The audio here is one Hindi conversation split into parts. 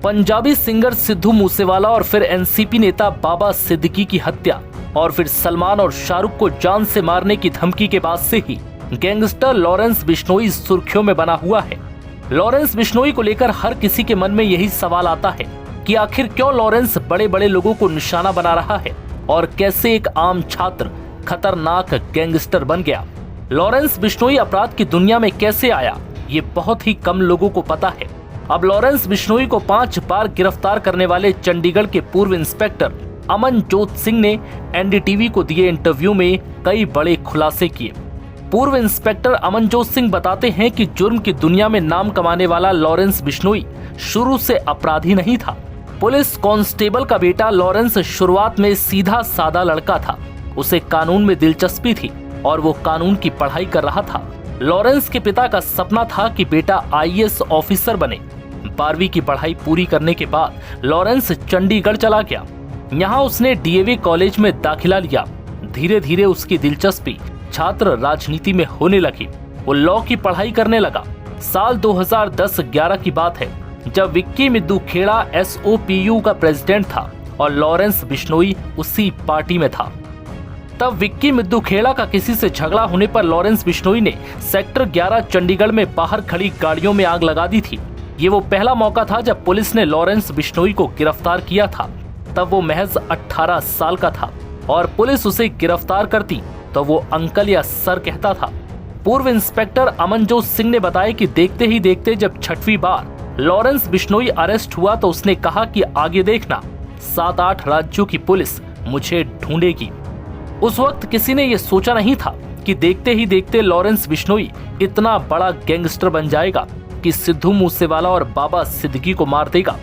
पंजाबी सिंगर सिद्धू मूसेवाला और फिर एनसीपी नेता बाबा सिद्दीकी की हत्या और फिर सलमान और शाहरुख को जान से मारने की धमकी के बाद से ही गैंगस्टर लॉरेंस बिश्नोई सुर्खियों में बना हुआ है। लॉरेंस बिश्नोई को लेकर हर किसी के मन में यही सवाल आता है कि आखिर क्यों लॉरेंस बड़े बड़े लोगों को निशाना बना रहा है और कैसे एक आम छात्र खतरनाक गैंगस्टर बन गया। लॉरेंस बिश्नोई अपराध की दुनिया में कैसे आया, ये बहुत ही कम लोगों को पता है। अब लॉरेंस बिश्नोई को 5 बार गिरफ्तार करने वाले चंडीगढ़ के पूर्व इंस्पेक्टर अमनजोत सिंह ने एनडीटीवी को दिए इंटरव्यू में कई बड़े खुलासे किए। पूर्व इंस्पेक्टर अमनजोत सिंह बताते हैं कि जुर्म की दुनिया में नाम कमाने वाला लॉरेंस बिश्नोई शुरू से अपराधी नहीं था। पुलिस कांस्टेबल का बेटा लॉरेंस शुरुआत में सीधा सादा लड़का था। उसे कानून में दिलचस्पी थी और वो कानून की पढ़ाई कर रहा था। लॉरेंस के पिता का सपना था कि बेटा आईएएस ऑफिसर बने। 12वीं की पढ़ाई पूरी करने के बाद लॉरेंस चंडीगढ़ चला गया। यहाँ उसने डीएवी कॉलेज में दाखिला लिया। धीरे धीरे उसकी दिलचस्पी छात्र राजनीति में होने लगी। वो लॉ की पढ़ाई करने लगा। साल 2010-11 की बात है जब विक्की मिद्दू खेड़ा एसओपीयू का प्रेसिडेंट था और लॉरेंस बिश्नोई उसी पार्टी में था। तब विक्की मिद्दू खेड़ा का किसी से झगड़ा होने पर लॉरेंस बिश्नोई ने सेक्टर 11 चंडीगढ़ में बाहर खड़ी गाड़ियों में आग लगा दी थी। ये वो पहला मौका था जब पुलिस ने लॉरेंस बिश्नोई को गिरफ्तार किया था। तब वो महज 18 साल का था और पुलिस उसे गिरफ्तार करती तो वो अंकल या सर कहता था। पूर्व इंस्पेक्टर अमनजोत सिंह ने बताया कि देखते ही देखते जब 6वीं बार लॉरेंस बिश्नोई अरेस्ट हुआ तो उसने कहा कि आगे देखना, 7-8 राज्यों की पुलिस मुझे ढूंढेगी। उस वक्त किसी ने यह सोचा नहीं था कि देखते ही देखते लॉरेंस बिश्नोई इतना बड़ा गैंगस्टर बन जाएगा कि सिद्धू मूसेवाला और बाबा सिद्दीकी को मार देगा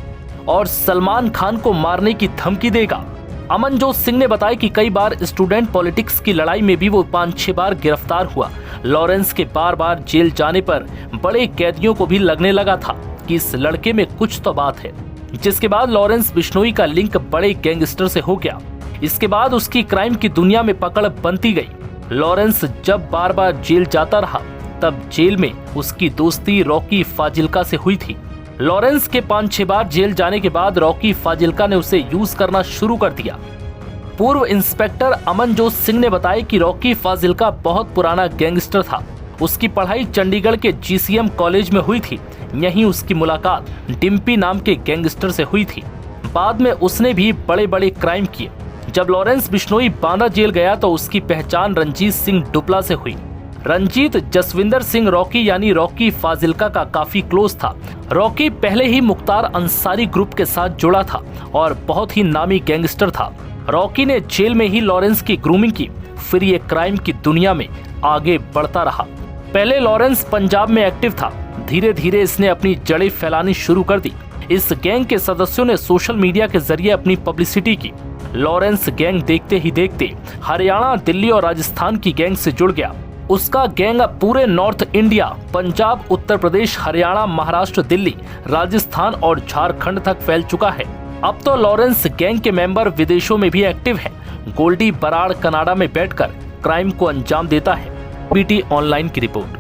और सलमान खान को मारने की धमकी देगा। अमनजोत सिंह ने बताया कि कई बार स्टूडेंट पॉलिटिक्स की लड़ाई में भी वो 5-6 बार गिरफ्तार हुआ। लॉरेंस के बार बार जेल जाने पर बड़े कैदियों को भी लगने लगा था कि इस लड़के में कुछ तो बात है, जिसके बाद लॉरेंस बिश्नोई का लिंक बड़े गैंगस्टर से हो गया। इसके बाद उसकी क्राइम की दुनिया में पकड़ बनती गई। लॉरेंस जब बार बार जेल जाता रहा तब जेल में उसकी दोस्ती रॉकी फाजिल्का से हुई थी। लॉरेंस के 5-6 बार जेल जाने के बाद रॉकी फाजिल्का ने उसे यूज करना शुरू कर दिया। पूर्व इंस्पेक्टर अमनजोत सिंह ने बताया कि रॉकी फाजिल्का बहुत पुराना गैंगस्टर था। उसकी पढ़ाई चंडीगढ़ के जीसीएम कॉलेज में हुई थी। यहीं उसकी मुलाकात डिम्पी नाम के गैंगस्टर से हुई थी। बाद में उसने भी बड़े बड़े क्राइम किए। जब लॉरेंस बिश्नोई बांदा जेल गया तो उसकी पहचान रंजीत सिंह डुपला से हुई। रंजीत जसविंदर सिंह रॉकी यानी रॉकी फाजिल्का का काफी क्लोज था। रॉकी पहले ही मुख्तार अंसारी ग्रुप के साथ जुड़ा था और बहुत ही नामी गैंगस्टर था। रॉकी ने जेल में ही लॉरेंस की ग्रूमिंग की, फिर ये क्राइम की दुनिया में आगे बढ़ता रहा। पहले लॉरेंस पंजाब में एक्टिव था, धीरे धीरे इसने अपनी जड़ें फैलानी शुरू कर दी। इस गैंग के सदस्यों ने सोशल मीडिया के जरिए अपनी पब्लिसिटी की। लॉरेंस गैंग देखते ही देखते हरियाणा, दिल्ली और राजस्थान की गैंग से जुड़ गया। उसका गैंग अब पूरे नॉर्थ इंडिया, पंजाब, उत्तर प्रदेश, हरियाणा, महाराष्ट्र, दिल्ली, राजस्थान और झारखंड तक फैल चुका है। अब तो लॉरेंस गैंग के मेंबर विदेशों में भी एक्टिव हैं। गोल्डी बराड़ कनाडा में बैठकर क्राइम को अंजाम देता है। बीटी ऑनलाइन की रिपोर्ट।